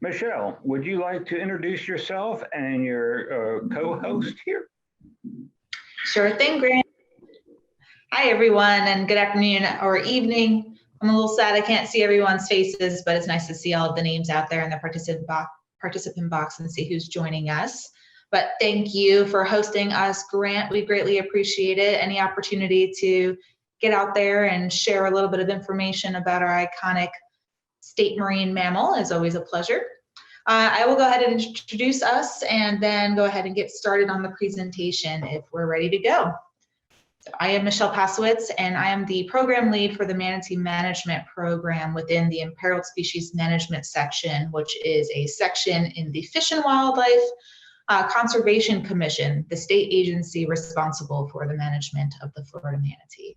Michelle, would you like to introduce yourself and your co-host here? Sure thing, Grant. Hi, everyone, and good afternoon or evening. I'm a little sad I can't see everyone's faces, but it's nice to see all of the names out there in the participant box and see who's joining us. But thank you for hosting us, Grant. We greatly appreciate it. Any opportunity to get out there and share a little bit of information about our iconic state marine mammal is always a pleasure. I will go ahead and introduce us and then go ahead and get started on the presentation if we're ready to go. So I am Michelle Pasowitz, and I am the program lead for the Manatee Management Program within the Imperiled Species Management section, which is a section in the Fish and Wildlife Conservation Commission, the state agency responsible for the management of the Florida manatee.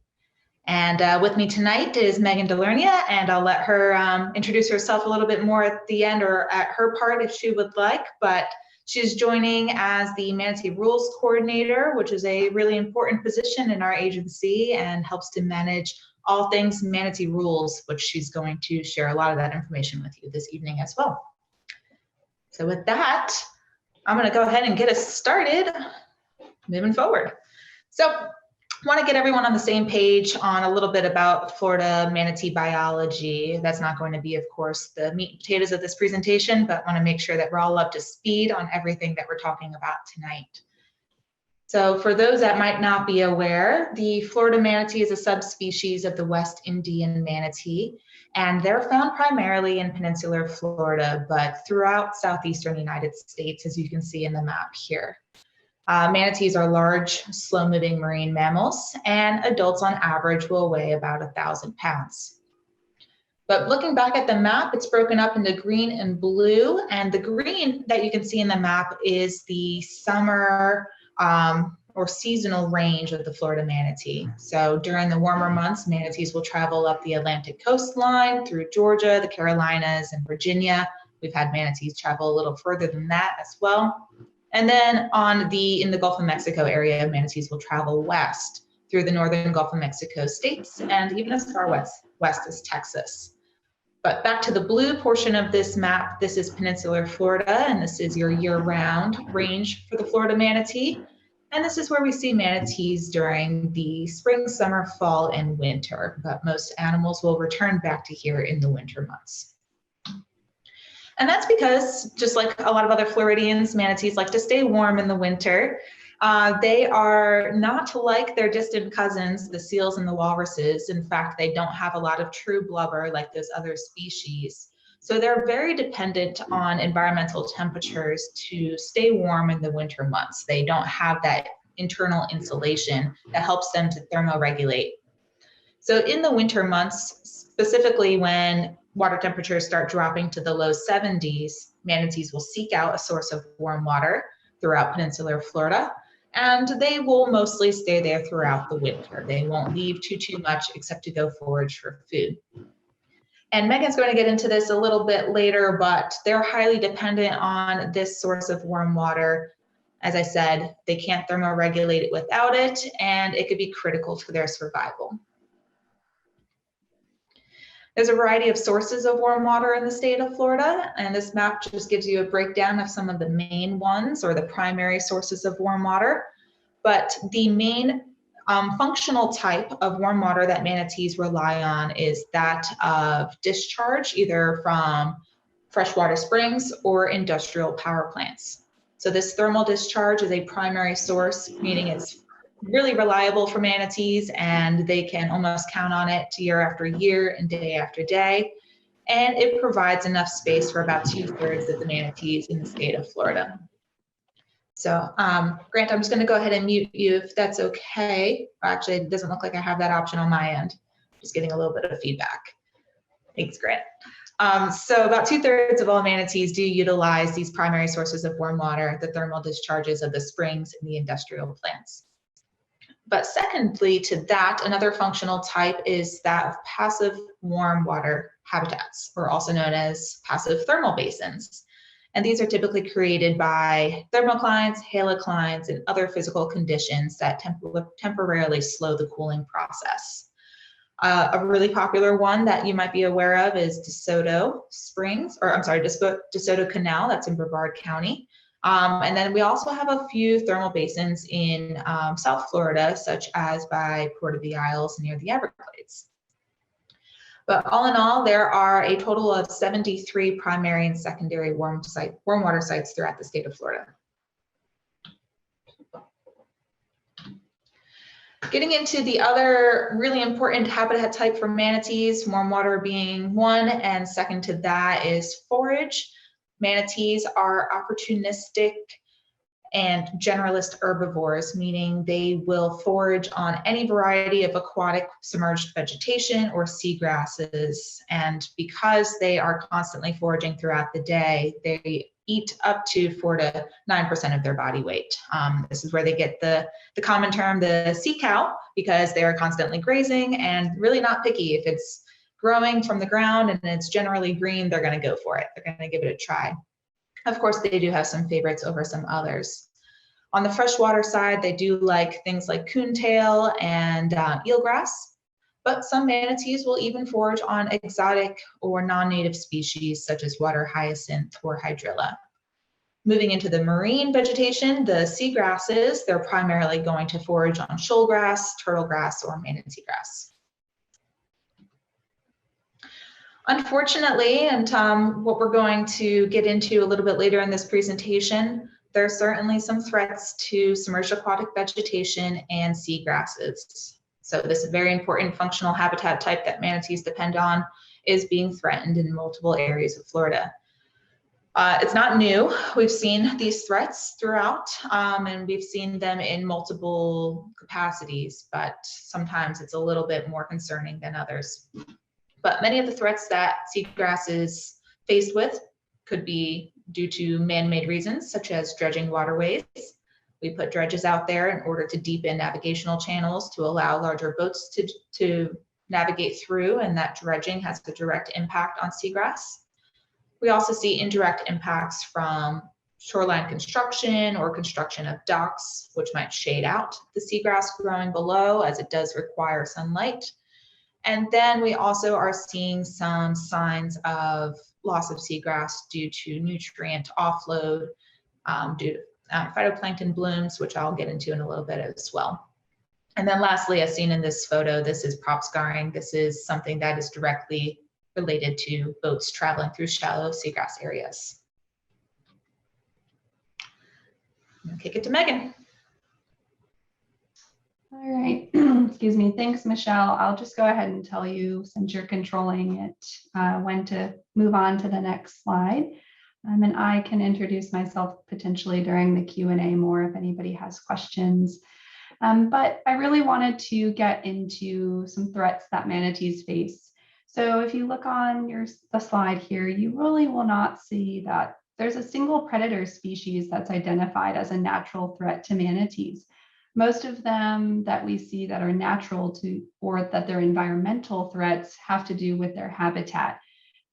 And with me tonight is Megan Delernia, and I'll let her introduce herself a little bit more at the end or at her part if she would like, but she's joining as the Manatee Rules Coordinator, which is a really important position in our agency and helps to manage all things manatee rules, which she's going to share a lot of that information with you this evening as well. So with that, I'm gonna go ahead and get us started moving forward. So want to get everyone on the same page on a little bit about Florida manatee biology. That's not going to be, of course, the meat and potatoes of this presentation, but want to make sure that we're all up to speed on everything that we're talking about tonight. So for those that might not be aware, the Florida manatee is a subspecies of the West Indian manatee, and they're found primarily in peninsular Florida, but throughout southeastern United States, as you can see in the map here. Manatees are large, slow-moving marine mammals, and adults on average will weigh about 1,000 pounds. But looking back at the map, it's broken up into green and blue, and the green that you can see in the map is the summer or seasonal range of the Florida manatee. So during the warmer months, manatees will travel up the Atlantic coastline through Georgia, the Carolinas, and Virginia. We've had manatees travel a little further than that as well. And then in the Gulf of Mexico area, manatees will travel west through the northern Gulf of Mexico states and even as far west as Texas. But back to the blue portion of this map, this is peninsular Florida, and this is your year-round range for the Florida manatee. And this is where we see manatees during the spring, summer, fall, and winter. But most animals will return back to here in the winter months. And that's because, just like a lot of other Floridians, manatees like to stay warm in the winter. They are not like their distant cousins, the seals and the walruses. In fact, they don't have a lot of true blubber like those other species. So they're very dependent on environmental temperatures to stay warm in the winter months. They don't have that internal insulation that helps them to thermoregulate. So in the winter months, specifically when water temperatures start dropping to the low 70s, manatees will seek out a source of warm water throughout peninsular Florida, and they will mostly stay there throughout the winter. They won't leave too much except to go forage for food. And Megan's going to get into this a little bit later, but they're highly dependent on this source of warm water. As I said, they can't thermoregulate it without it, and it could be critical to their survival. There's a variety of sources of warm water in the state of Florida, and this map just gives you a breakdown of some of the main ones or the primary sources of warm water. But the main functional type of warm water that manatees rely on is that of discharge, either from freshwater springs or industrial power plants. So this thermal discharge is a primary source, meaning it's really reliable for manatees, and they can almost count on it year after year and day after day. And it provides enough space for about 2/3 of the manatees in the state of Florida. So Grant, I'm just going to go ahead and mute you if that's okay. Actually, it doesn't look like I have that option on my end. Just getting a little bit of feedback. Thanks, Grant. So about 2/3 of all manatees do utilize these primary sources of warm water, the thermal discharges of the springs and the industrial plants. But secondly to that, another functional type is that of passive warm water habitats, or also known as passive thermal basins. And these are typically created by thermoclines, haloclines, and other physical conditions that temporarily slow the cooling process. A really popular one that you might be aware of is DeSoto Springs, or I'm sorry, DeSoto Canal, that's in Brevard County. And then we also have a few thermal basins in South Florida, such as by Port of the Isles near the Everglades. But all in all, there are a total of 73 primary and secondary warm water sites throughout the state of Florida. Getting into the other really important habitat type for manatees, warm water being one, and second to that is forage. Manatees are opportunistic and generalist herbivores, meaning they will forage on any variety of aquatic submerged vegetation or seagrasses. And because they are constantly foraging throughout the day, they eat up to 4 to 9% of their body weight. This is where they get the common term, the sea cow, because they are constantly grazing and really not picky. If it's growing from the ground and it's generally green, they're going to go for it. They're going to give it a try. Of course, they do have some favorites over some others. On the freshwater side, they do like things like coontail and eelgrass, but some manatees will even forage on exotic or non-native species such as water hyacinth or hydrilla. Moving into the marine vegetation, the seagrasses, they're primarily going to forage on shoalgrass, turtlegrass, or manatee grass. Unfortunately, and what we're going to get into a little bit later in this presentation, there are certainly some threats to submerged aquatic vegetation and seagrasses. So this very important functional habitat type that manatees depend on is being threatened in multiple areas of Florida. It's not new. We've seen these threats throughout, and we've seen them in multiple capacities, but sometimes it's a little bit more concerning than others. But many of the threats that seagrass is faced with could be due to man-made reasons, such as dredging waterways. We put dredges out there in order to deepen navigational channels to allow larger boats to navigate through, and that dredging has a direct impact on seagrass. We also see indirect impacts from shoreline construction or construction of docks, which might shade out the seagrass growing below, as it does require sunlight. And then we also are seeing some signs of loss of seagrass due to nutrient offload, due to phytoplankton blooms, which I'll get into in a little bit as well. And then lastly, as seen in this photo, this is prop scarring. This is something that is directly related to boats traveling through shallow seagrass areas. I'll kick it to Megan. All right, excuse me. Thanks, Michelle. I'll just go ahead and tell you, since you're controlling it, when to move on to the next slide. And I can introduce myself potentially during the Q&A more if anybody has questions. But I really wanted to get into some threats that manatees face. So if you look on the slide here, you really will not see that there's a single predator species that's identified as a natural threat to manatees. Most of them that we see that are natural to, or that they're environmental threats, have to do with their habitat.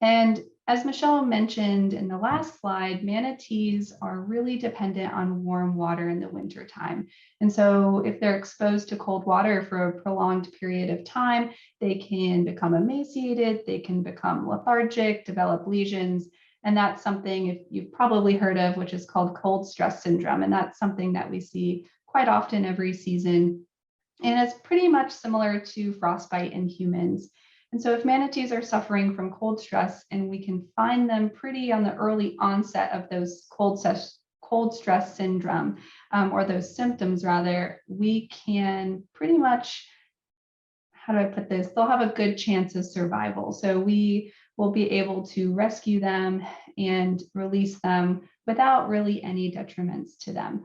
And as Michelle mentioned in the last slide, manatees are really dependent on warm water in the wintertime. And so if they're exposed to cold water for a prolonged period of time, they can become emaciated, they can become lethargic, develop lesions. And that's something you've probably heard of, which is called cold stress syndrome. And that's something that we see quite often every season. And it's pretty much similar to frostbite in humans. And so if manatees are suffering from cold stress, and we can find them pretty on the early onset of those cold stress syndrome, or those symptoms rather, we can pretty much, how do I put this? They'll have a good chance of survival. So we will be able to rescue them and release them without really any detriments to them.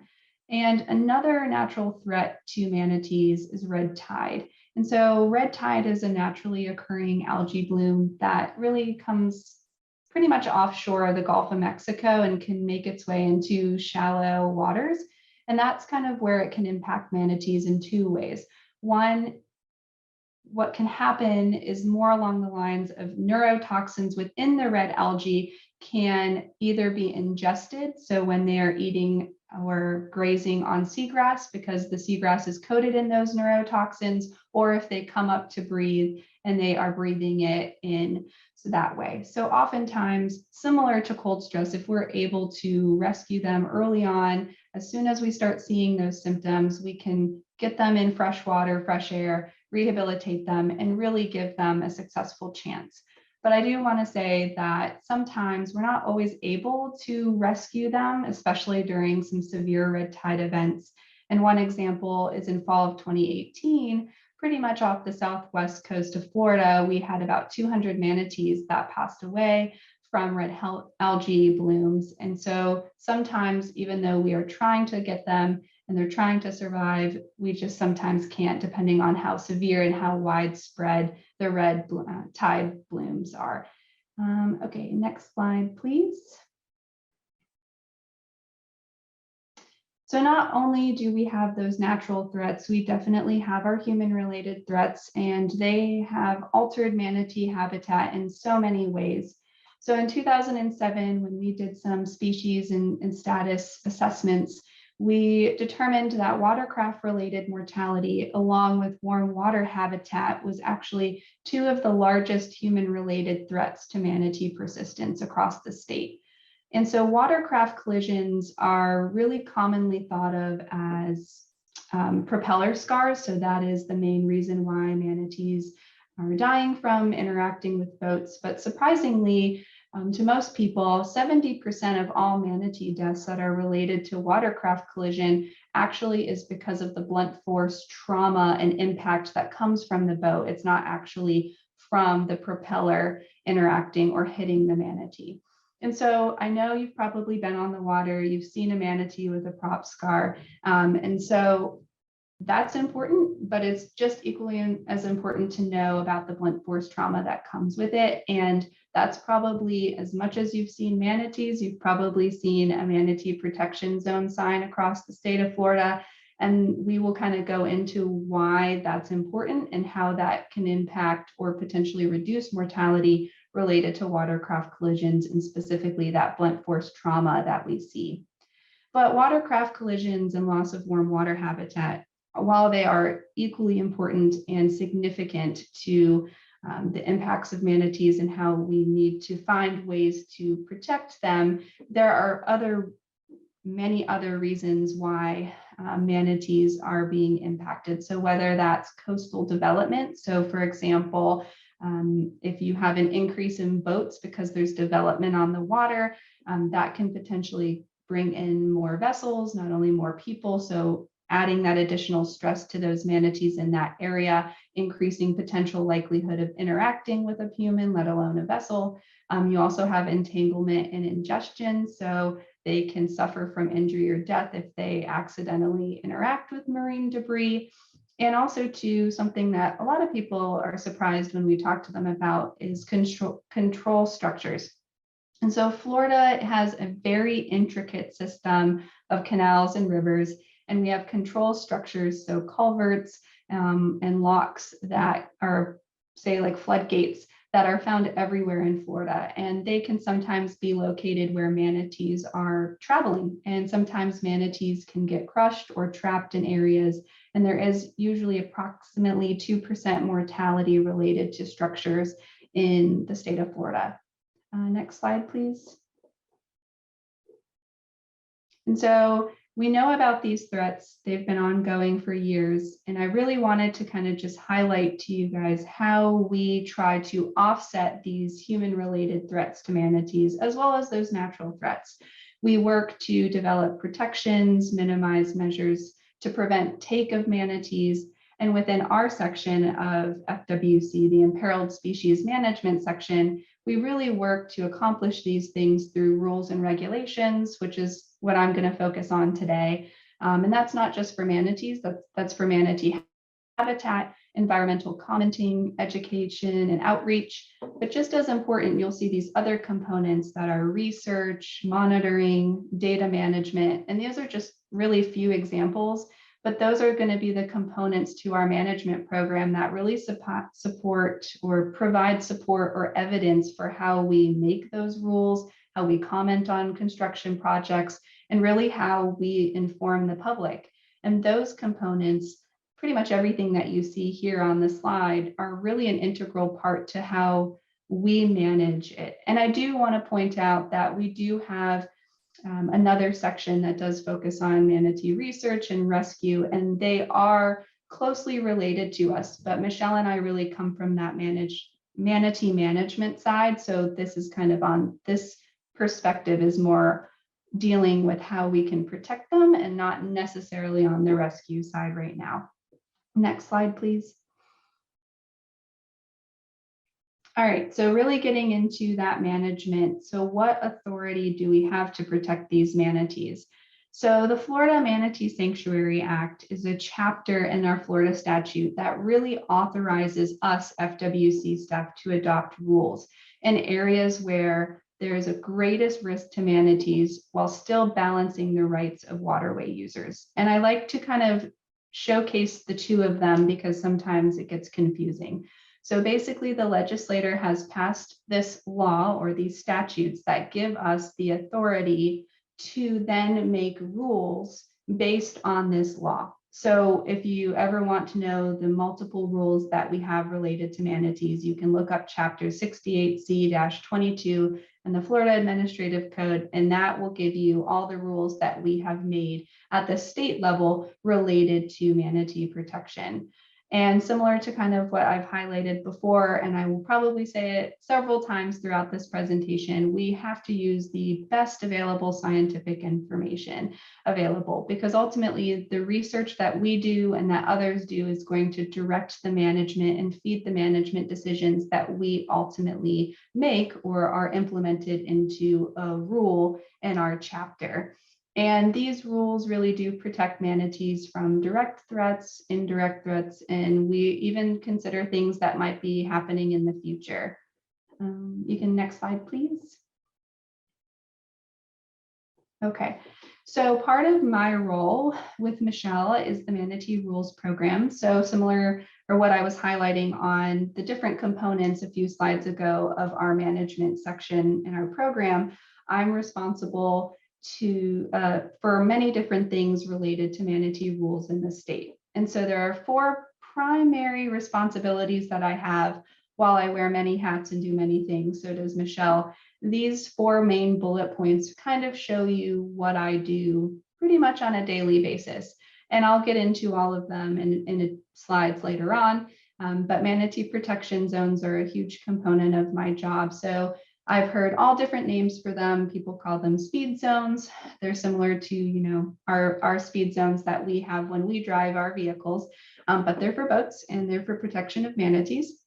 And another natural threat to manatees is red tide. And so red tide is a naturally occurring algae bloom that really comes pretty much offshore the Gulf of Mexico and can make its way into shallow waters. And that's kind of where it can impact manatees in two ways. One, what can happen is more along the lines of neurotoxins within the red algae can either be ingested. So when they are eating or grazing on seagrass, because the seagrass is coated in those neurotoxins, or if they come up to breathe and they are breathing it in that way. So oftentimes, similar to cold stress, if we're able to rescue them early on, as soon as we start seeing those symptoms, we can get them in fresh water, fresh air, rehabilitate them, and really give them a successful chance. But I do want to say that sometimes we're not always able to rescue them, especially during some severe red tide events. And one example is in fall of 2018, pretty much off the southwest coast of Florida, we had about 200 manatees that passed away from red algae blooms. And so sometimes, even though we are trying to get them and they're trying to survive, we just sometimes can't, depending on how severe and how widespread the red tide blooms are. Okay, next slide, please. So not only do we have those natural threats, we definitely have our human-related threats, and they have altered manatee habitat in so many ways. So in 2007, when we did some species and status assessments, we determined that watercraft-related mortality, along with warm water habitat, was actually two of the largest human-related threats to manatee persistence across the state. And so watercraft collisions are really commonly thought of as propeller scars. So that is the main reason why manatees are dying from interacting with boats. But surprisingly, to most people, 70% of all manatee deaths that are related to watercraft collision actually is because of the blunt force trauma and impact that comes from the boat. It's not actually from the propeller interacting or hitting the manatee. And so I know you've probably been on the water, you've seen a manatee with a prop scar. And so that's important, but it's just equally as important to know about the blunt force trauma that comes with it. And that's probably, as much as you've seen manatees, you've probably seen a manatee protection zone sign across the state of Florida. And we will kind of go into why that's important and how that can impact or potentially reduce mortality related to watercraft collisions, and specifically that blunt force trauma that we see. But watercraft collisions and loss of warm water habitat, while they are equally important and significant to the impacts of manatees and how we need to find ways to protect them, there are many other reasons why manatees are being impacted. So whether that's coastal development, so for example, if you have an increase in boats because there's development on the water, that can potentially bring in more vessels, not only more people. So adding that additional stress to those manatees in that area, increasing potential likelihood of interacting with a human, let alone a vessel. You also have entanglement and ingestion. So they can suffer from injury or death if they accidentally interact with marine debris. And also to something that a lot of people are surprised when we talk to them about is control structures. And so Florida has a very intricate system of canals and rivers, and we have control structures, so culverts and locks that are, say, like floodgates, that are found everywhere in Florida. And they can sometimes be located where manatees are traveling. And sometimes manatees can get crushed or trapped in areas. And there is usually approximately 2% mortality related to structures in the state of Florida. Next slide, please. And so we know about these threats. They've been ongoing for years. And I really wanted to kind of just highlight to you guys how we try to offset these human-related threats to manatees, as well as those natural threats. We work to develop protections, minimize measures to prevent take of manatees. And within our section of FWC, the Imperiled Species Management section, we really work to accomplish these things through rules and regulations, which is what I'm going to focus on today. And that's not just for manatees, that's for manatee habitat, environmental commenting, education, and outreach. But just as important, you'll see these other components that are research, monitoring, data management, and these are just really few examples. But those are going to be the components to our management program that really support or provide support or evidence for how we make those rules, how we comment on construction projects, and really how we inform the public. And those components pretty much everything that you see here on the slide are really an integral part to how we manage it. And I do want to point out that we do have another section that does focus on manatee research and rescue, and they are closely related to us. But Michelle and I really come from that manatee management side. So this is kind of on this perspective is more dealing with how we can protect them and not necessarily on the rescue side right now. Next slide, please. All right, so really getting into that management. So what authority do we have to protect these manatees? So the Florida Manatee Sanctuary Act is a chapter in our Florida statute that really authorizes us FWC staff to adopt rules in areas where there is a greatest risk to manatees while still balancing the rights of waterway users. And I like to kind of showcase the two of them because sometimes it gets confusing. So basically, the legislator has passed this law or these statutes that give us the authority to then make rules based on this law. So if you ever want to know the multiple rules that we have related to manatees, you can look up chapter 68C-22 in the Florida Administrative Code, and that will give you all the rules that we have made at the state level related to manatee protection. And similar to kind of what I've highlighted before, and I will probably say it several times throughout this presentation, we have to use the best available scientific information available, because ultimately the research that we do and that others do is going to direct the management and feed the management decisions that we ultimately make or are implemented into a rule in our chapter. And these rules really do protect manatees from direct threats, indirect threats, and we even consider things that might be happening in the future. You can next slide, please. Okay, so part of my role with Michelle is the Manatee Rules Program. So similar or what I was highlighting on the different components a few slides ago of our management section in our program, I'm responsible for many different things related to manatee rules in the state. And so there are 4 primary responsibilities that I have while I wear many hats and do many things. So does Michelle. These 4 main bullet points kind of show you what I do pretty much on a daily basis. And I'll get into all of them in slides later on. But manatee protection zones are a huge component of my job. So I've heard all different names for them. People call them speed zones. They're similar to, you know, our speed zones that we have when we drive our vehicles, but they're for boats and they're for protection of manatees.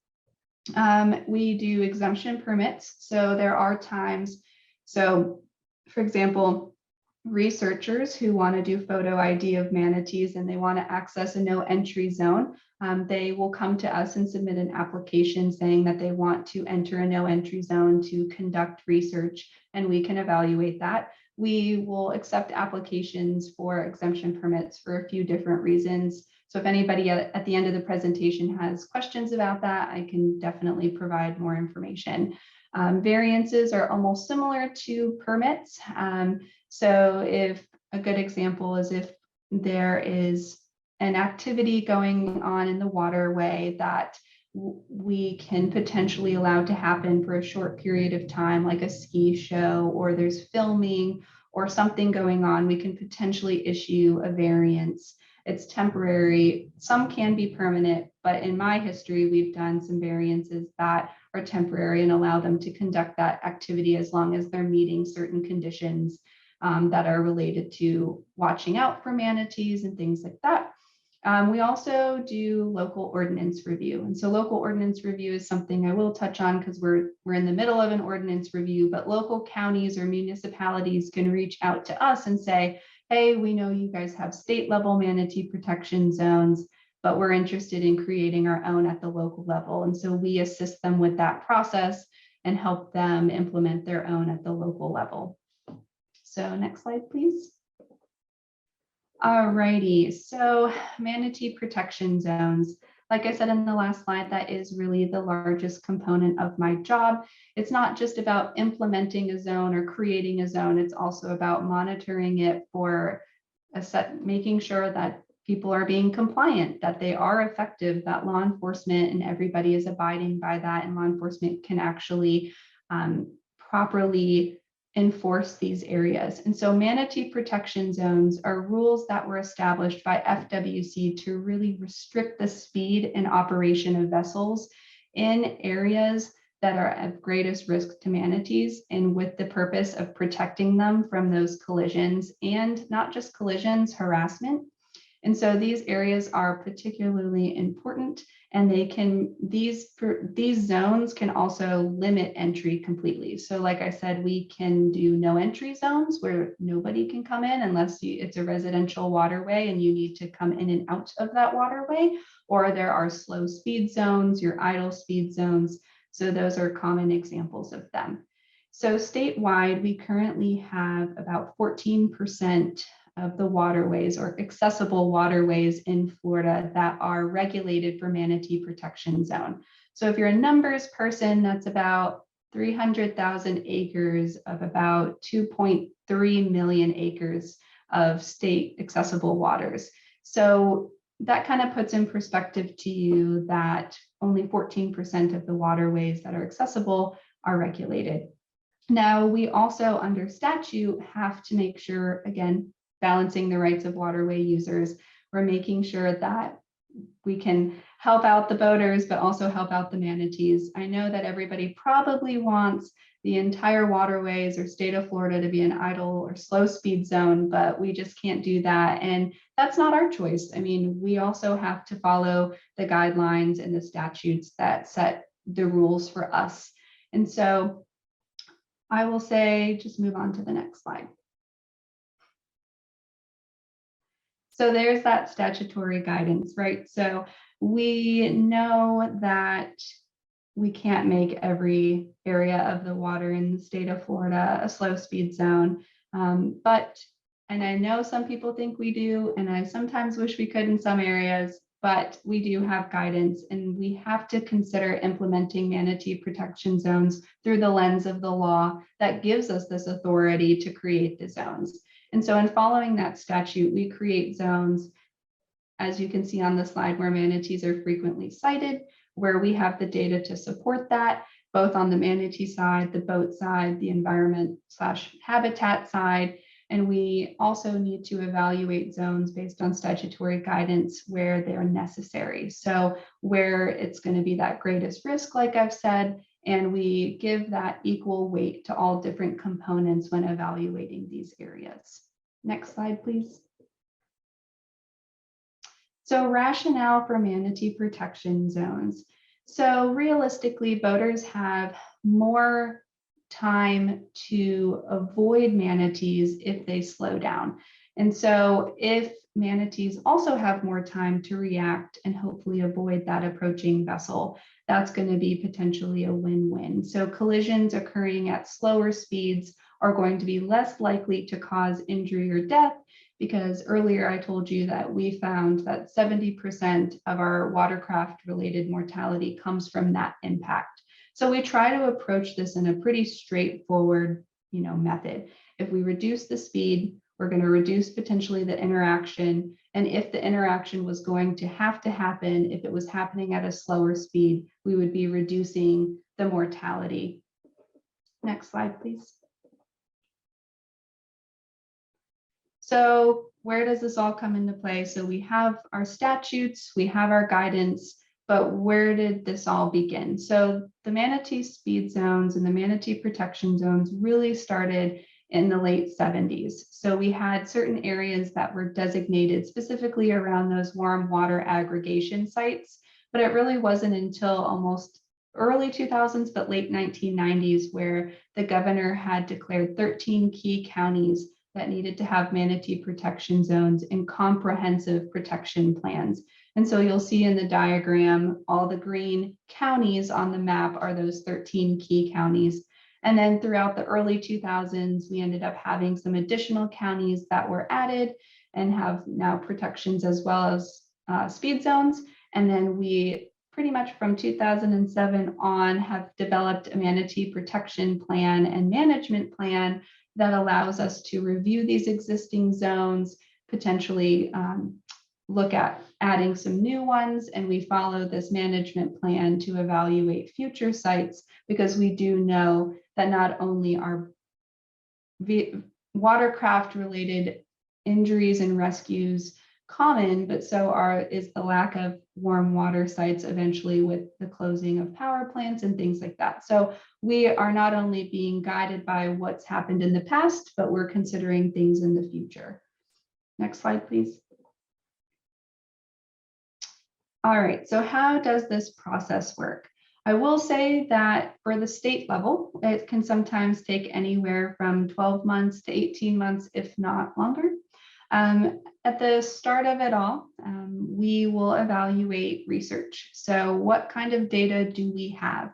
We do exemption permits. So there are times, so for example, researchers who want to do photo ID of manatees and they want to access a no entry zone, they will come to us and submit an application saying that they want to enter a no entry zone to conduct research, and we can evaluate that. We will accept applications for exemption permits for a few different reasons. So if anybody at the end of the presentation has questions about that, I can definitely provide more information. Variances are almost similar to permits. So if a good example is if there is an activity going on in the waterway that we can potentially allow to happen for a short period of time, like a ski show, or there's filming or something going on, we can potentially issue a variance. It's temporary. Some can be permanent, but in my history, we've done some variances that are temporary and allow them to conduct that activity as long as they're meeting certain conditions that are related to watching out for manatees and things like that. We also do local ordinance review. And so local ordinance review is something I will touch on because we're in the middle of an ordinance review, but local counties or municipalities can reach out to us and say, hey, we know you guys have state level manatee protection zones, but we're interested in creating our own at the local level. And so we assist them with that process and help them implement their own at the local level. So next slide, please. All righty, so manatee protection zones. Like I said in the last slide, that is really the largest component of my job. It's not just about implementing a zone or creating a zone, it's also about monitoring it for making sure that people are being compliant, that they are effective, that law enforcement and everybody is abiding by that, and law enforcement can actually properly enforce these areas. And so manatee protection zones are rules that were established by FWC to really restrict the speed and operation of vessels in areas that are of greatest risk to manatees, and with the purpose of protecting them from those collisions, and not just collisions, harassment. And so these areas are particularly important, and these zones can also limit entry completely. So like I said, we can do no entry zones where nobody can come in unless it's a residential waterway and you need to come in and out of that waterway, or there are slow speed zones, your idle speed zones. So those are common examples of them. So statewide, we currently have about 14% of the waterways or accessible waterways in Florida that are regulated for manatee protection zone. So if you're a numbers person, that's about 300,000 acres of about 2.3 million acres of state accessible waters. So that kind of puts in perspective to you that only 14% of the waterways that are accessible are regulated. Now, we also under statute have to make sure, again, balancing the rights of waterway users, we're making sure that we can help out the boaters, but also help out the manatees. I know that everybody probably wants the entire waterways or state of Florida to be an idle or slow speed zone, but we just can't do that. And that's not our choice. I mean, we also have to follow the guidelines and the statutes that set the rules for us. And so I will say, just move on to the next slide. So there's that statutory guidance, right? So we know that we can't make every area of the water in the state of Florida a slow speed zone. And I know some people think we do, and I sometimes wish we could in some areas, but we do have guidance, and we have to consider implementing manatee protection zones through the lens of the law that gives us this authority to create the zones. And so in following that statute, we create zones, as you can see on the slide, where manatees are frequently sighted, where we have the data to support that, both on the manatee side, the boat side, the environment/habitat side. And we also need to evaluate zones based on statutory guidance where they're necessary. So where it's going to be that greatest risk, like I've said, and we give that equal weight to all different components when evaluating these areas. Next slide, please. So rationale for manatee protection zones. So realistically, boaters have more time to avoid manatees if they slow down. And so if manatees also have more time to react and hopefully avoid that approaching vessel, that's going to be potentially a win-win. So collisions occurring at slower speeds are going to be less likely to cause injury or death, because earlier I told you that we found that 70% of our watercraft related mortality comes from that impact. So we try to approach this in a pretty straightforward, method. If we reduce the speed, we're going to reduce potentially the interaction. And if the interaction was going to have to happen, if it was happening at a slower speed, we would be reducing the mortality. Next slide, please. So where does this all come into play? So we have our statutes, we have our guidance, but where did this all begin? So the manatee speed zones and the manatee protection zones really started in the late 70s. So we had certain areas that were designated specifically around those warm water aggregation sites, but it really wasn't until almost early 2000s, but late 1990s, where the governor had declared 13 key counties that needed to have manatee protection zones and comprehensive protection plans. And so you'll see in the diagram, all the green counties on the map are those 13 key counties. And then throughout the early 2000s, we ended up having some additional counties that were added and have now protections as well as speed zones. And then we pretty much from 2007 on have developed a manatee protection plan and management plan that allows us to review these existing zones, potentially look at adding some new ones, and we follow this management plan to evaluate future sites, because we do know that not only are watercraft related injuries and rescues common, but so is the lack of warm water sites eventually with the closing of power plants and things like that. So we are not only being guided by what's happened in the past, but we're considering things in the future. Next slide, please. All right, so how does this process work? I will say that for the state level, it can sometimes take anywhere from 12 months to 18 months, if not longer. At the start of it all, we will evaluate research. So what kind of data do we have?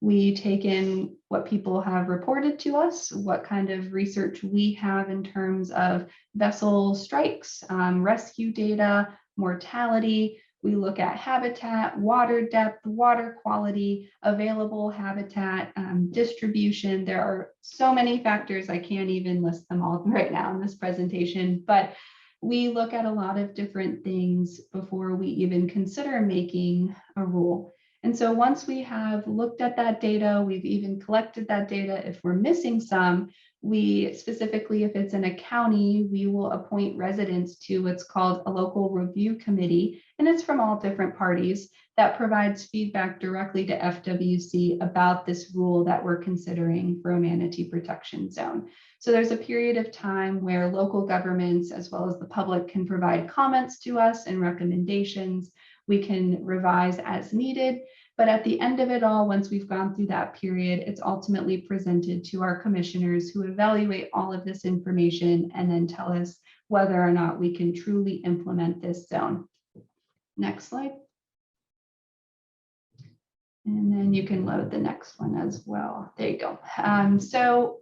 We take in what people have reported to us, what kind of research we have in terms of vessel strikes, rescue data, mortality. We look at habitat, water depth, water quality, available habitat, distribution. There are so many factors, I can't even list them all right now in this presentation, but we look at a lot of different things before we even consider making a rule. And so once we have looked at that data, we've even collected that data. If we're missing some, we specifically, if it's in a county, we will appoint residents to what's called a local review committee. And it's from all different parties that provides feedback directly to FWC about this rule that we're considering for a manatee protection zone. So there's a period of time where local governments, as well as the public, can provide comments to us and recommendations. We can revise as needed. But at the end of it all, once we've gone through that period, it's ultimately presented to our commissioners, who evaluate all of this information and then tell us whether or not we can truly implement this zone. Next slide. And then you can load the next one as well. There you go. So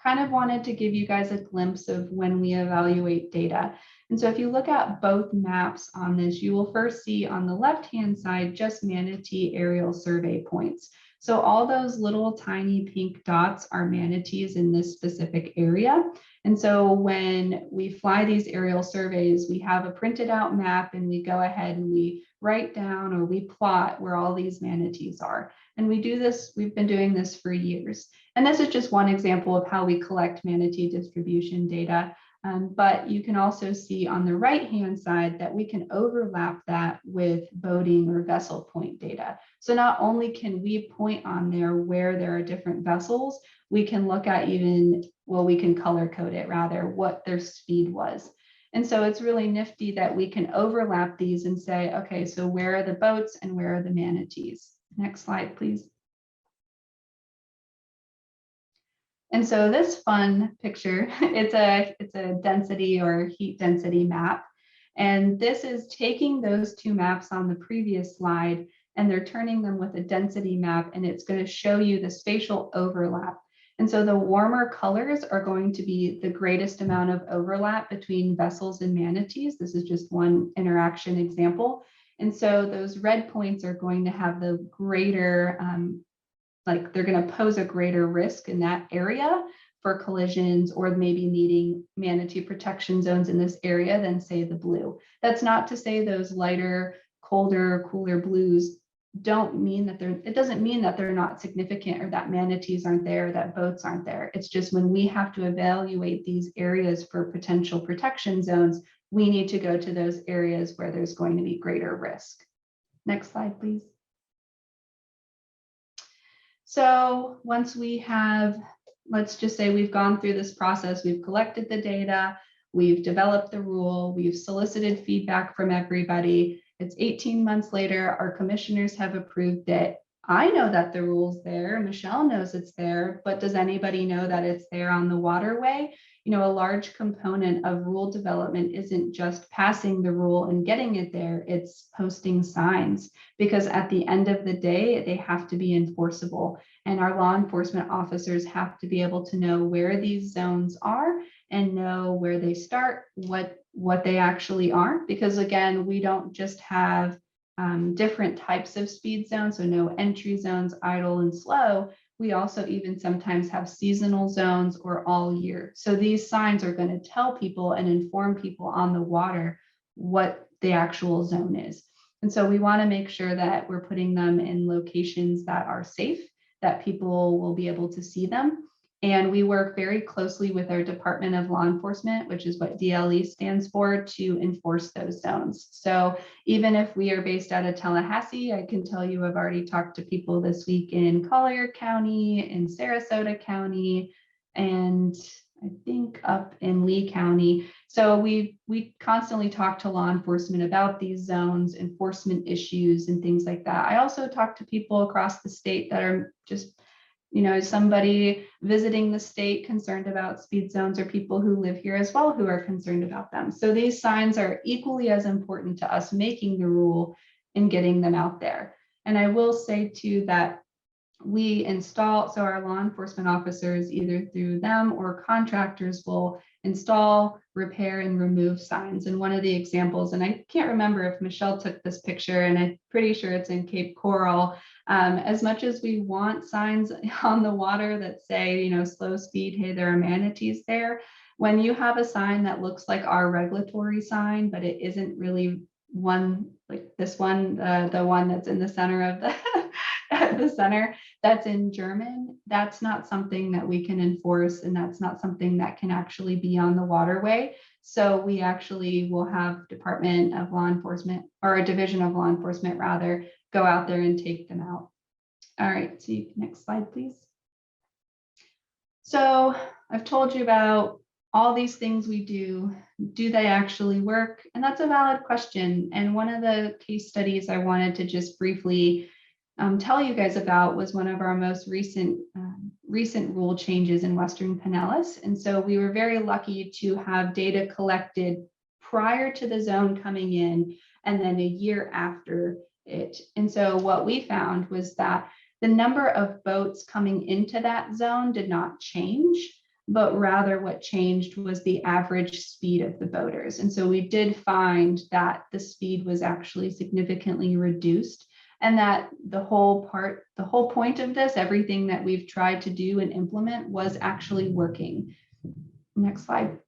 kind of wanted to give you guys a glimpse of when we evaluate data. And so if you look at both maps on this, you will first see on the left-hand side just manatee aerial survey points. So all those little tiny pink dots are manatees in this specific area. And so when we fly these aerial surveys, we have a printed out map, and we go ahead and we write down or we plot where all these manatees are. And we do this, we've been doing this for years. And this is just one example of how we collect manatee distribution data. But you can also see on the right-hand side that we can overlap that with boating or vessel point data. So not only can we point on there where there are different vessels, we can look at even, well, we can color code it rather, what their speed was. And so it's really nifty that we can overlap these and say, okay, so where are the boats and where are the manatees? Next slide, please. And so this fun picture, it's a density or heat density map. And this is taking those two maps on the previous slide, and they're turning them with a density map, and it's going to show you the spatial overlap. And so the warmer colors are going to be the greatest amount of overlap between vessels and manatees. This is just one interaction example. And so those red points are going to have the greater, like they're going to pose a greater risk in that area for collisions, or maybe needing manatee protection zones in this area than say the blue. That's not to say those lighter, colder, cooler blues don't mean that it doesn't mean that they're not significant, or that manatees aren't there, that boats aren't there. It's just when we have to evaluate these areas for potential protection zones, we need to go to those areas where there's going to be greater risk. Next slide, please. So once we have, let's just say we've gone through this process, we've collected the data, we've developed the rule, we've solicited feedback from everybody. It's 18 months later, our commissioners have approved it. I know that the rule's there, Michelle knows it's there, but does anybody know that it's there on the waterway? You know, a large component of rule development isn't just passing the rule and getting it there, it's posting signs, because at the end of the day, they have to be enforceable. And our law enforcement officers have to be able to know where these zones are and know where they start, what they actually are. Because again, we don't just have different types of speed zones, so no entry zones, idle and slow. We also even sometimes have seasonal zones or all year. So these signs are going to tell people and inform people on the water what the actual zone is. And so we want to make sure that we're putting them in locations that are safe, that people will be able to see them. And we work very closely with our Department of Law Enforcement, which is what DLE stands for, to enforce those zones. So even if we are based out of Tallahassee, I can tell you I've already talked to people this week in Collier County, in Sarasota County, and I think up in Lee County. So we constantly talk to law enforcement about these zones, enforcement issues, and things like that. I also talk to people across the state that are just, somebody visiting the state concerned about speed zones, or people who live here as well who are concerned about them. So these signs are equally as important to us making the rule and getting them out there. And I will say too that we install, so our law enforcement officers, either through them or contractors, will install, repair, and remove signs. And one of the examples, and I can't remember if Michelle took this picture, and I'm pretty sure it's in Cape Coral. As much as we want signs on the water that say, slow speed, hey, there are manatees there, when you have a sign that looks like our regulatory sign, but it isn't really one like this one, the one that's in the center of the center, that's in German, that's not something that we can enforce, and that's not something that can actually be on the waterway. So we actually will have Department of Law Enforcement, or a Division of Law Enforcement rather, go out there and take them out. All right, so next slide, please. So I've told you about all these things we do. Do they actually work? And that's a valid question. And one of the case studies I wanted to just briefly tell you guys about was one of our most recent rule changes in Western Pinellas. And so we were very lucky to have data collected prior to the zone coming in and then a year after it. And so what we found was that the number of boats coming into that zone did not change, but rather what changed was the average speed of the boaters. And so we did find that the speed was actually significantly reduced, and that the whole point of this, everything that we've tried to do and implement, was actually working. Next slide.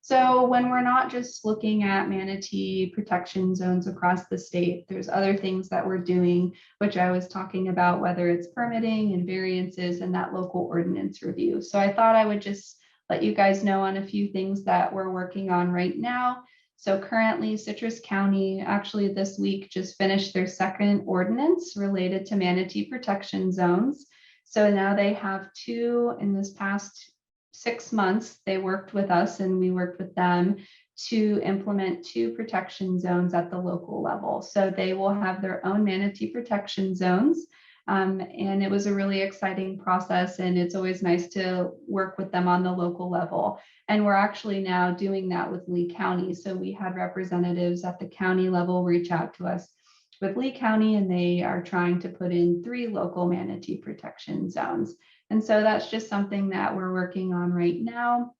So when we're not just looking at manatee protection zones across the state, there's other things that we're doing, which I was talking about, whether it's permitting and variances and that local ordinance review. So I thought I would just let you guys know on a few things that we're working on right now. So currently Citrus County actually this week just finished their second ordinance related to manatee protection zones. So now they have two in this past 6 months. They worked with us and we worked with them to implement 2 protection zones at the local level. So they will have their own manatee protection zones. And it was a really exciting process, and it's always nice to work with them on the local level. And we're actually now doing that with Lee County. So we had representatives at the county level reach out to us with Lee County, and they are trying to put in 3 local manatee protection zones. And so that's just something that we're working on right now.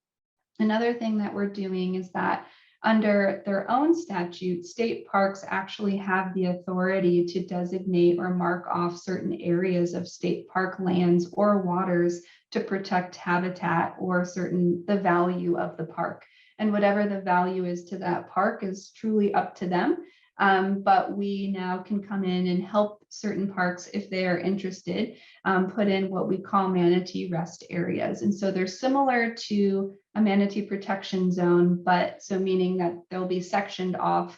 Another thing that we're doing is that under their own statute, state parks actually have the authority to designate or mark off certain areas of state park lands or waters to protect habitat or the value of the park. And whatever the value is to that park is truly up to them. But we now can come in and help certain parks, if they are interested, put in what we call manatee rest areas. And so they're similar to a manatee protection zone, but so meaning that they'll be sectioned off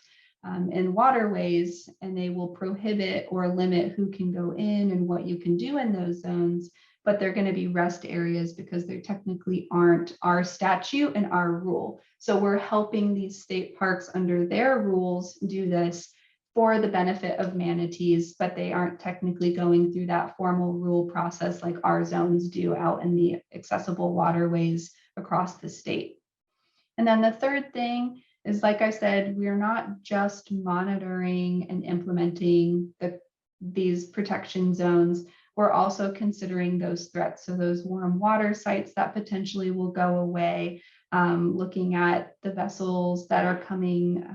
in waterways, and they will prohibit or limit who can go in and what you can do in those zones. But they're going to be rest areas because they technically aren't our statute and our rule. So we're helping these state parks under their rules do this for the benefit of manatees, but they aren't technically going through that formal rule process like our zones do out in the accessible waterways across the state. And then the third thing is, like I said, we're not just monitoring and implementing these protection zones. We're also considering those threats. So those warm water sites that potentially will go away, looking at the vessels that are coming,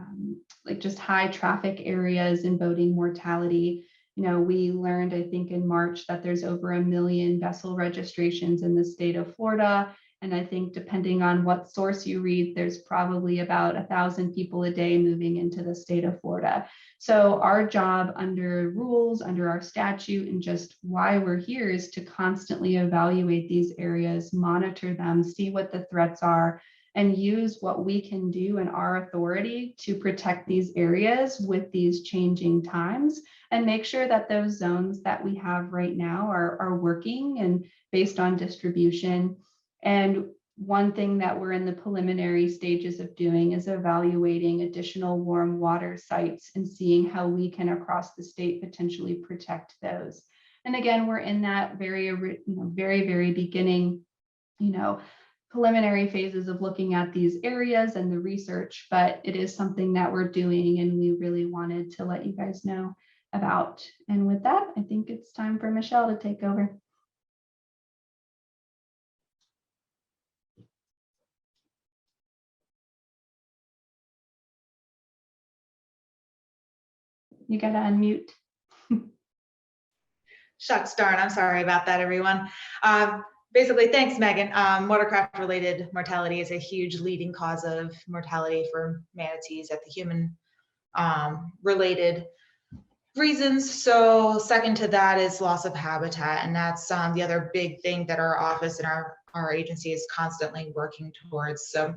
like just high traffic areas and boating mortality. We learned, I think in March, that there's over 1 million vessel registrations in the state of Florida. And I think depending on what source you read, there's probably about 1,000 people a day moving into the state of Florida. So our job under rules, under our statute, and just why we're here is to constantly evaluate these areas, monitor them, see what the threats are, and use what we can do in our authority to protect these areas with these changing times, and make sure that those zones that we have right now are working and based on distribution. And one thing that we're in the preliminary stages of doing is evaluating additional warm water sites and seeing how we can across the state potentially protect those. And again, we're in that very beginning, preliminary phases of looking at these areas and the research, but it is something that we're doing and we really wanted to let you guys know about. And with that, I think it's time for Michelle to take over. You gotta unmute. Shucks darn, I'm sorry about that, everyone. Basically, thanks, Megan. Watercraft-related mortality is a huge leading cause of mortality for manatees at the human related reasons. So second to that is loss of habitat, and that's the other big thing that our office and our agency is constantly working towards. So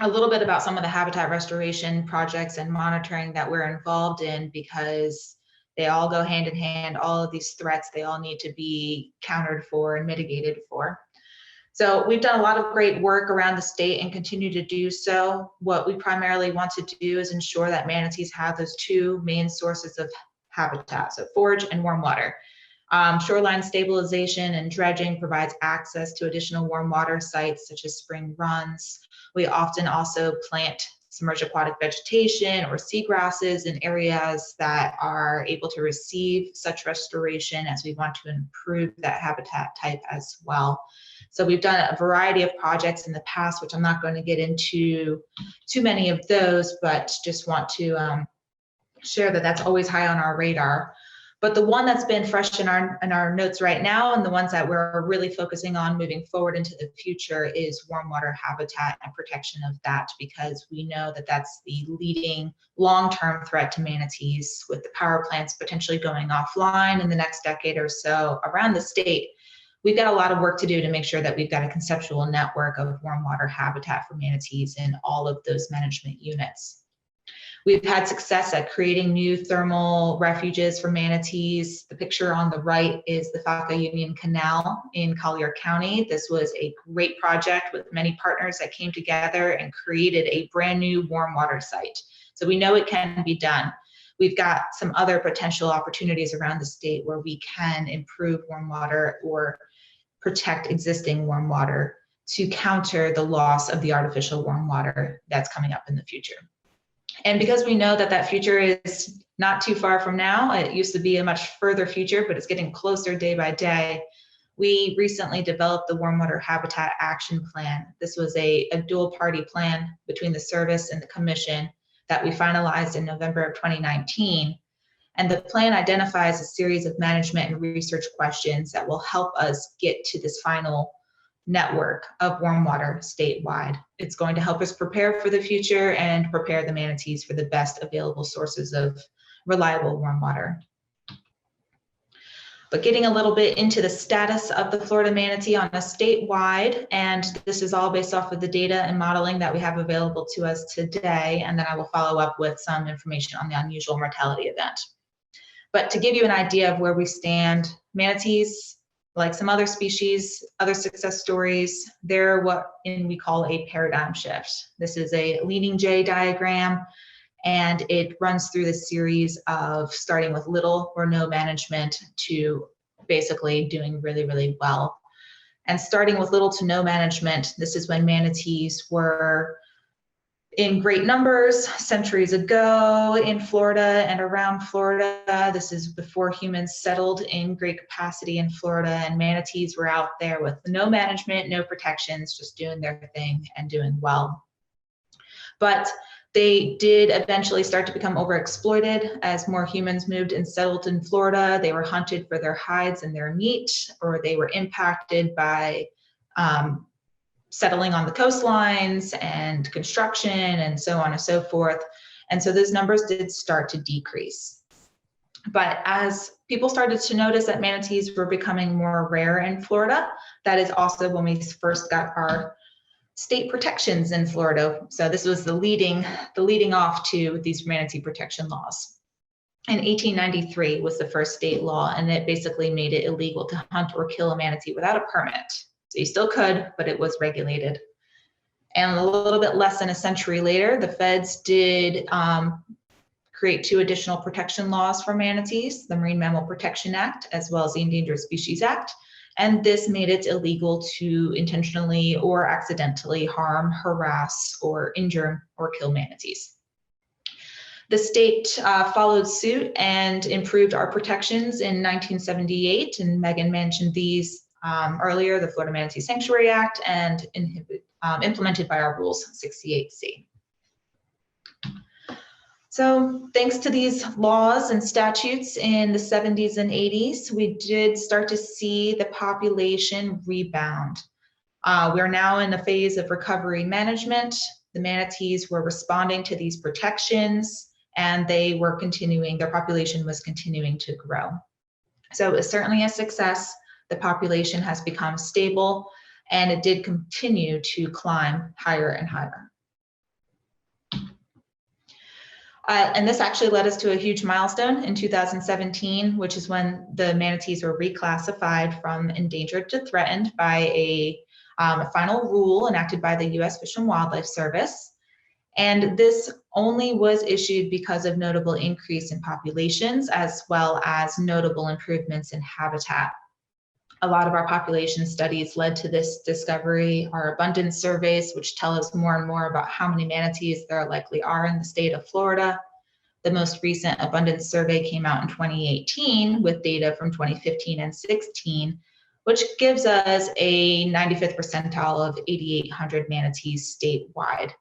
a little bit about some of the habitat restoration projects and monitoring that we're involved in, because they all go hand in hand. All of these threats, they all need to be countered for and mitigated for. So we've done a lot of great work around the state and continue to do so. What we primarily want to do is ensure that manatees have those two main sources of habitat, so forage and warm water. Shoreline stabilization and dredging provides access to additional warm water sites such as spring runs. We often also plant submerged aquatic vegetation or seagrasses in areas that are able to receive such restoration, as we want to improve that habitat type as well. So we've done a variety of projects in the past, which I'm not going to get into too many of those, but just want to share that that's always high on our radar. But the one that's been fresh in our notes right now, and the ones that we're really focusing on moving forward into the future, is warm water habitat and protection of that, because we know that that's the leading long-term threat to manatees, with the power plants potentially going offline in the next decade or so around the state. We've got a lot of work to do to make sure that we've got a conceptual network of warm water habitat for manatees in all of those management units. We've had success at creating new thermal refuges for manatees. The picture on the right is the Faka Union Canal in Collier County. This was a great project with many partners that came together and created a brand new warm water site. So we know it can be done. We've got some other potential opportunities around the state where we can improve warm water or protect existing warm water to counter the loss of the artificial warm water that's coming up in the future. And because we know that that future is not too far from now, it used to be a much further future, but it's getting closer day by day, we recently developed the Warm Water Habitat Action Plan. This was a dual party plan between the service and the commission that we finalized in November of 2019. And the plan identifies a series of management and research questions that will help us get to this final network of warm water statewide. It's going to help us prepare for the future and prepare the manatees for the best available sources of reliable warm water. But getting a little bit into the status of the Florida manatee on a statewide, and this is all based off of the data and modeling that we have available to us today, and then I will follow up with some information on the unusual mortality event. But to give you an idea of where we stand, manatees, like some other species, other success stories, they're what we call a paradigm shift. This is a leading J diagram, and it runs through the series of starting with little or no management to basically doing really, really well. And starting with little to no management, this is when manatees were in great numbers centuries ago in Florida and around Florida. This is before humans settled in great capacity in Florida, and manatees were out there with no management, no protections, just doing their thing and doing well. But they did eventually start to become overexploited as more humans moved and settled in Florida. They were hunted for their hides and their meat, or they were impacted by settling on the coastlines and construction and so on and so forth. And so those numbers did start to decrease. But as people started to notice that manatees were becoming more rare in Florida, that is also when we first got our state protections in Florida. So this was the leading off to these manatee protection laws. In 1893 was the first state law, and it basically made it illegal to hunt or kill a manatee without a permit. So you still could, but it was regulated. And a little bit less than a century later, the feds did create 2 additional protection laws for manatees, the Marine Mammal Protection Act, as well as the Endangered Species Act. And this made it illegal to intentionally or accidentally harm, harass, or injure or kill manatees. The state followed suit and improved our protections in 1978, and Megan mentioned these earlier, the Florida Manatee Sanctuary Act, and implemented by our rules 68C. So thanks to these laws and statutes in the 70s and 80s, we did start to see the population rebound. We're now in a phase of recovery management. The manatees were responding to these protections, and they were continuing, their population was continuing to grow. So it's certainly a success. The population has become stable, and it did continue to climb higher and higher. And this actually led us to a huge milestone in 2017, which is when the manatees were reclassified from endangered to threatened by a final rule enacted by the U.S. Fish and Wildlife Service. And this only was issued because of notable increase in populations, as well as notable improvements in habitat. A lot of our population studies led to this discovery. Our abundance surveys, which tell us more and more about how many manatees there likely are in the state of Florida. The most recent abundance survey came out in 2018 with data from 2015 and 16, which gives us a 95th percentile of 8,800 manatees statewide.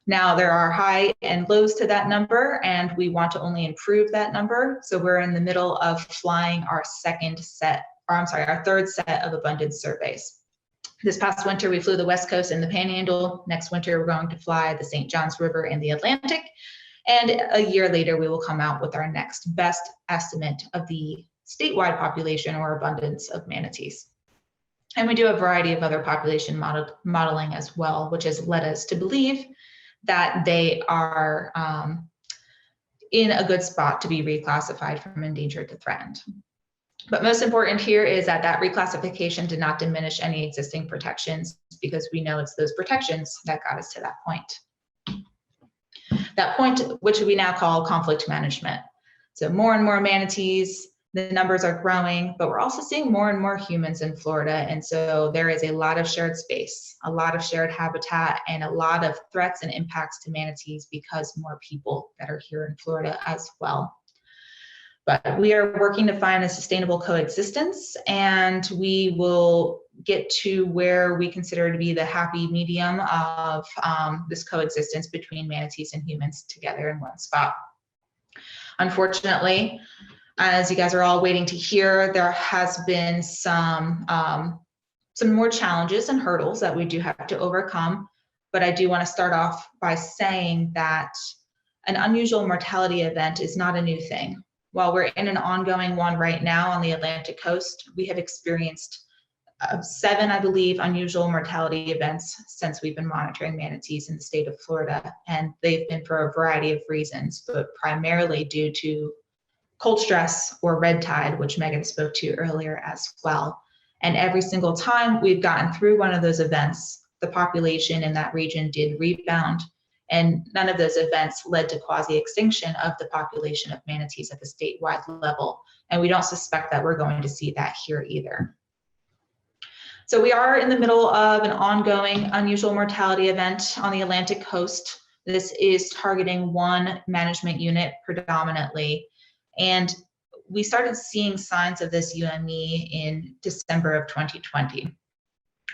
Now, there are high and lows to that number, and we want to only improve that number. So we're in the middle of flying our third set of abundance surveys. This past winter, we flew the West Coast and the Panhandle. Next winter, we're going to fly the St. Johns River and the Atlantic. And a year later, we will come out with our next best estimate of the statewide population or abundance of manatees. And we do a variety of other population modeling as well, which has led us to believe that they are in a good spot to be reclassified from endangered to threatened. But most important here is that that reclassification did not diminish any existing protections, because we know it's those protections that got us to that point. That point, which we now call conflict management. So more and more manatees, the numbers are growing, but we're also seeing more and more humans in Florida. And so there is a lot of shared space, a lot of shared habitat, and a lot of threats and impacts to manatees because more people that are here in Florida as well. But we are working to find a sustainable coexistence, and we will get to where we consider to be the happy medium of this coexistence between manatees and humans together in one spot. Unfortunately, as you guys are all waiting to hear, there has been some more challenges and hurdles that we do have to overcome. But I do want to start off by saying that an unusual mortality event is not a new thing. While we're in an ongoing one right now on the Atlantic coast, we have experienced 7, I believe, unusual mortality events since we've been monitoring manatees in the state of Florida. And they've been for a variety of reasons, but primarily due to cold stress or red tide, which Megan spoke to earlier as well. And every single time we've gotten through one of those events, the population in that region did rebound. And none of those events led to quasi-extinction of the population of manatees at the statewide level. And we don't suspect that we're going to see that here either. So we are in the middle of an ongoing unusual mortality event on the Atlantic coast. This is targeting one management unit predominantly. And we started seeing signs of this UME in December of 2020.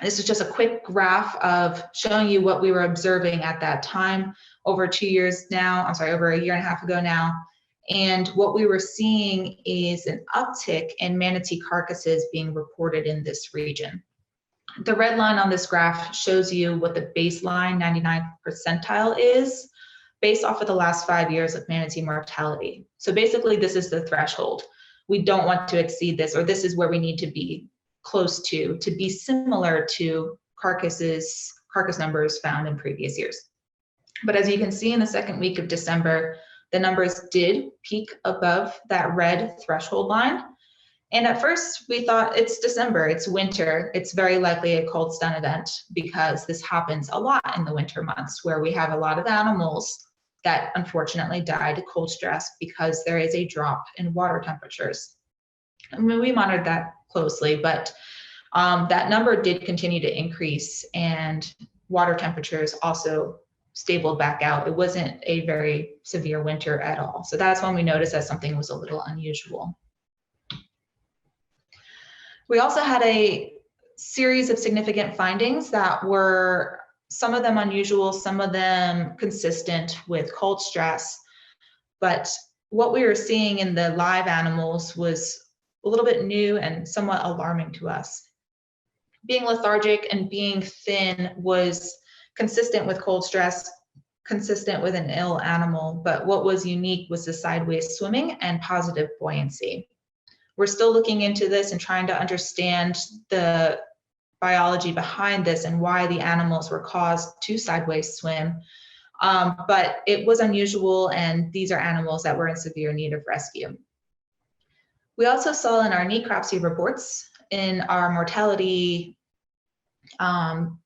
This is just a quick graph of showing you what we were observing at that time over 2 years now, over a year and a half ago now. And what we were seeing is an uptick in manatee carcasses being reported in this region. The red line on this graph shows you what the baseline 99th percentile is based off of the last 5 years of manatee mortality. So basically, this is the threshold. We don't want to exceed this, or this is where we need to be close to be similar to carcass numbers found in previous years. But as you can see in the second week of December, the numbers did peak above that red threshold line. And at first we thought, it's December, it's winter, it's very likely a cold stun event, because this happens a lot in the winter months where we have a lot of animals that unfortunately died to cold stress because there is a drop in water temperatures. I mean, we monitored that closely, but that number did continue to increase, and water temperatures also stabled back out. It wasn't a very severe winter at all. So that's when we noticed that something was a little unusual. We also had a series of significant findings that were, some of them unusual, some of them consistent with cold stress. But what we were seeing in the live animals was a little bit new and somewhat alarming to us. Being lethargic and being thin was consistent with cold stress, consistent with an ill animal, but what was unique was the sideways swimming and positive buoyancy. We're still looking into this and trying to understand the biology behind this and why the animals were caused to sideways swim. But it was unusual, and these are animals that were in severe need of rescue. We also saw in our necropsy reports, in our mortality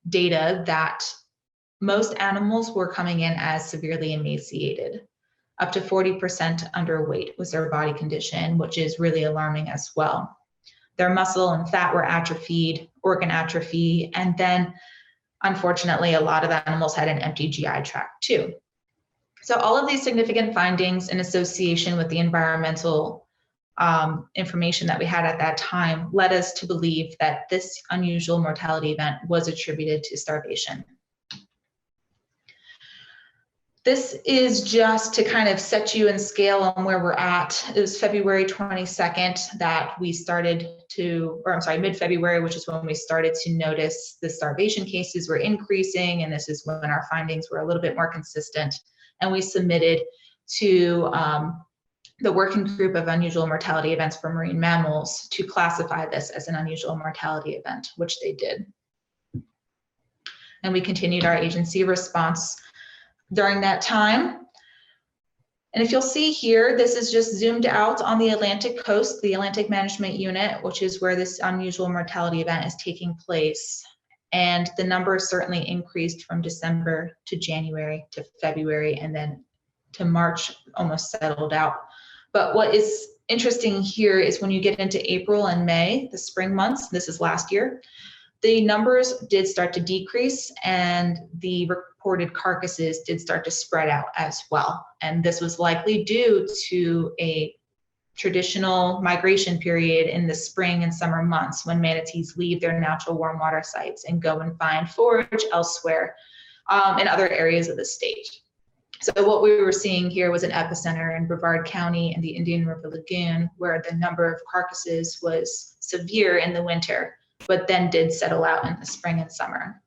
data, that most animals were coming in as severely emaciated. Up to 40% underweight was their body condition, which is really alarming as well. Their muscle and fat were atrophied, organ atrophy, and then unfortunately, a lot of animals had an empty GI tract too. So all of these significant findings in association with the environmental information that we had at that time led us to believe that this unusual mortality event was attributed to starvation. This is just to kind of set you in scale on where we're at. It was February 22nd that we started to, or I'm sorry, mid-February, which is when we started to notice the starvation cases were increasing, and this is when our findings were a little bit more consistent. And we submitted to the working group of unusual mortality events for marine mammals to classify this as an unusual mortality event, which they did. And we continued our agency response during that time. And if you'll see here, this is just zoomed out on the Atlantic coast, the Atlantic Management Unit, which is where this unusual mortality event is taking place. And the numbers certainly increased from December to January to February, and then to March almost settled out. But what is interesting here is when you get into April and May, the spring months, this is last year, the numbers did start to decrease, and the reported carcasses did start to spread out as well. And this was likely due to a traditional migration period in the spring and summer months when manatees leave their natural warm water sites and go and find forage elsewhere in other areas of the state. So what we were seeing here was an epicenter in Brevard County and the Indian River Lagoon, where the number of carcasses was severe in the winter, but then did settle out in the spring and summer.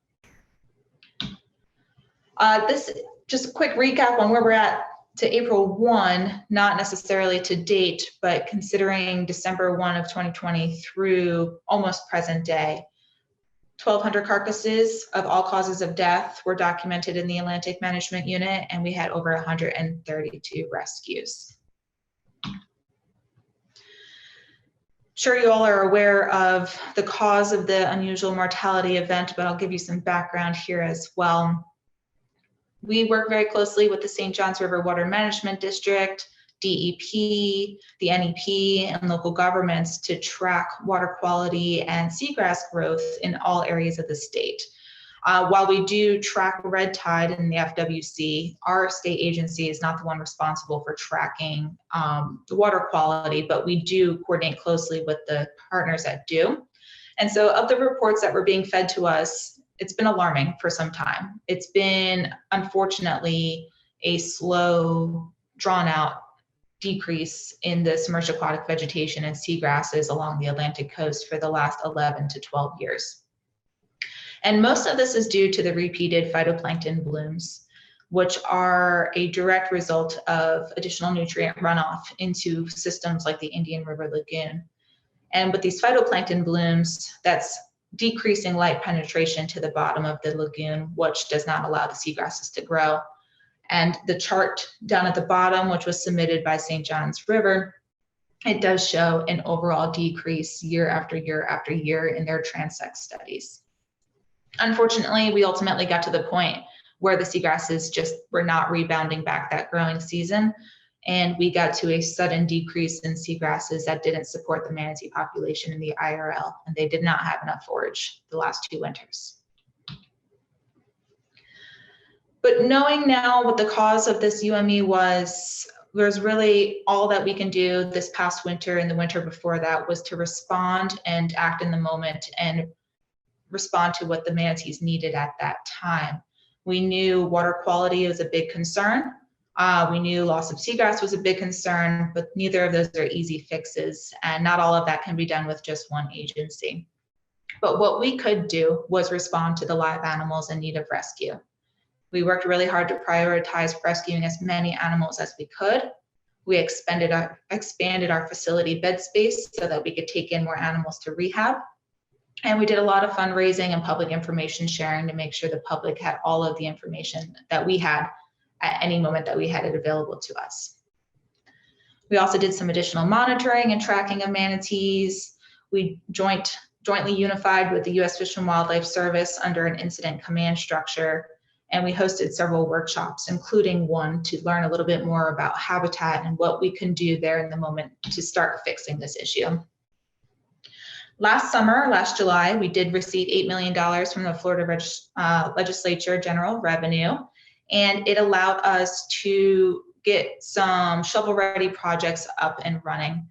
This just a quick recap on where we're at to April 1, not necessarily to date, but considering December 1 of 2020 through almost present day. 1,200 carcasses of all causes of death were documented in the Atlantic Management Unit, and we had over 132 rescues. Sure, you all are aware of the cause of the unusual mortality event, but I'll give you some background here as well. We work very closely with the St. Johns River Water Management District, DEP, the NEP, and local governments to track water quality and seagrass growth in all areas of the state. While we do track red tide in the FWC, our state agency is not the one responsible for tracking the water quality, but we do coordinate closely with the partners that do. And so of the reports that were being fed to us, it's been alarming for some time. It's been, unfortunately, a slow, drawn-out decrease in the submerged aquatic vegetation and seagrasses along the Atlantic coast for the last 11 to 12 years. And most of this is due to the repeated phytoplankton blooms, which are a direct result of additional nutrient runoff into systems like the Indian River Lagoon. And with these phytoplankton blooms, that's decreasing light penetration to the bottom of the lagoon, which does not allow the seagrasses to grow. And the chart down at the bottom, which was submitted by St. John's River, it does show an overall decrease year after year after year in their transect studies. Unfortunately, we ultimately got to the point where the seagrasses just were not rebounding back that growing season, and we got to a sudden decrease in seagrasses that didn't support the manatee population in the IRL, and they did not have enough forage the last 2 winters. But knowing now what the cause of this UME was, there's really all that we can do this past winter and the winter before that was to respond and act in the moment and respond to what the manatees needed at that time. We knew water quality was a big concern. We knew loss of seagrass was a big concern, but neither of those are easy fixes, and not all of that can be done with just one agency. But what we could do was respond to the live animals in need of rescue. We worked really hard to prioritize rescuing as many animals as we could. We expanded our facility bed space so that we could take in more animals to rehab. And we did a lot of fundraising and public information sharing to make sure the public had all of the information that we had at any moment that we had it available to us. We also did some additional monitoring and tracking of manatees. We jointly unified with the U.S. Fish and Wildlife Service under an incident command structure. And we hosted several workshops, including one to learn a little bit more about habitat and what we can do there in the moment to start fixing this issue. Last July, we did receive $8 million from the Florida Legislature General Revenue, and it allowed us to get some shovel-ready projects up and running.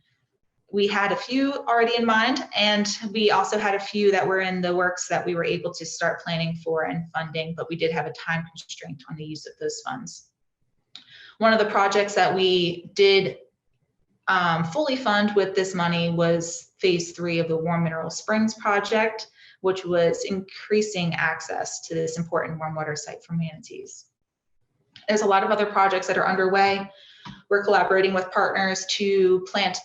We had a few already in mind, and we also had a few that were in the works that we were able to start planning for and funding, but we did have a time constraint on the use of those funds. One of the projects that we did fully fund with this money was phase 3 of the Warm Mineral Springs project, which was increasing access to this important warm water site for manatees. There's a lot of other projects that are underway. We're collaborating with partners to plant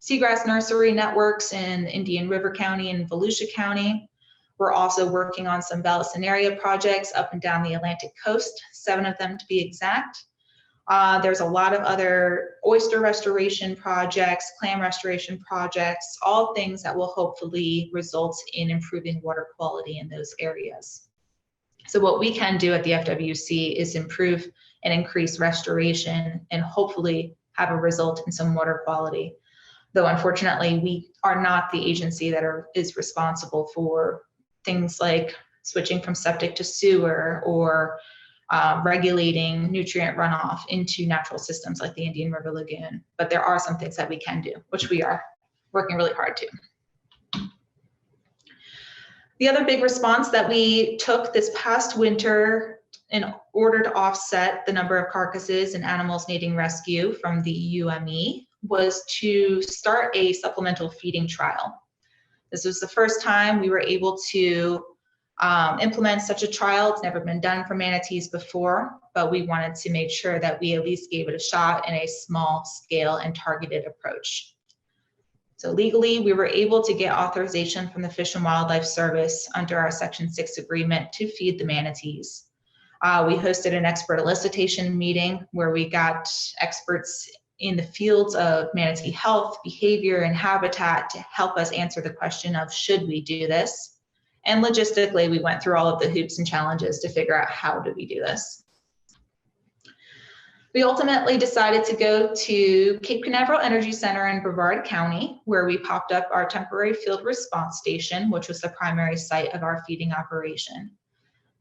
seagrass nursery networks in Indian River County and Volusia County. We're also working on some Vallisneria projects up and down the Atlantic coast, 7 of them to be exact. There's a lot of other oyster restoration projects, clam restoration projects, all things that will hopefully result in improving water quality in those areas. So what we can do at the FWC is improve and increase restoration and hopefully have a result in some water quality. Though unfortunately, we are not the agency that is responsible for things like switching from septic to sewer or regulating nutrient runoff into natural systems like the Indian River Lagoon. But there are some things that we can do, which we are working really hard to. The other big response that we took this past winter in order to offset the number of carcasses and animals needing rescue from the UME was to start a supplemental feeding trial. This was the first time we were able to implement such a trial. It's never been done for manatees before, but we wanted to make sure that we at least gave it a shot in a small scale and targeted approach. So legally, we were able to get authorization from the Fish and Wildlife Service under our Section 6 agreement to feed the manatees. We hosted an expert elicitation meeting where we got experts in the fields of manatee health, behavior, and habitat to help us answer the question of should we do this? And logistically, we went through all of the hoops and challenges to figure out how do we do this. We ultimately decided to go to Cape Canaveral Energy Center in Brevard County, where we popped up our temporary field response station, which was the primary site of our feeding operation.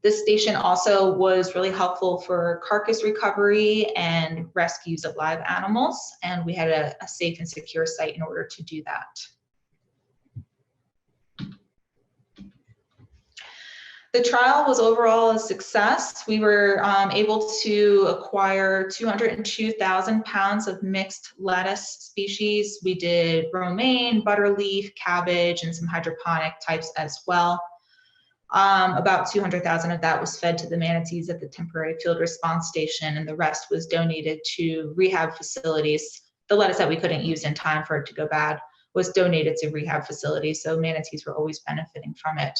This station also was really helpful for carcass recovery and rescues of live animals, and we had a safe and secure site in order to do that. The trial was overall a success. We were able to acquire 202,000 pounds of mixed lettuce species. We did romaine, butterleaf, cabbage, and some hydroponic types as well. About 200,000 of that was fed to the manatees at the temporary field response station, and the rest was donated to rehab facilities. The lettuce that we couldn't use in time for it to go bad was donated to rehab facilities, so manatees were always benefiting from it.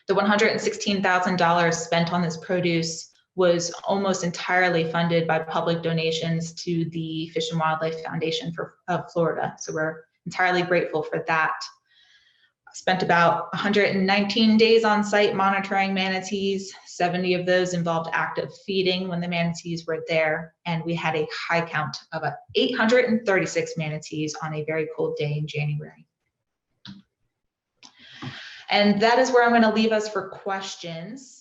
The $116,000 spent on this produce was almost entirely funded by public donations to the Fish and Wildlife Foundation of Florida, so we're entirely grateful for that. Spent about 119 days on site monitoring manatees. 70 of those involved active feeding when the manatees were there, and we had a high count of 836 manatees on a very cold day in January. And that is where I'm going to leave us for questions.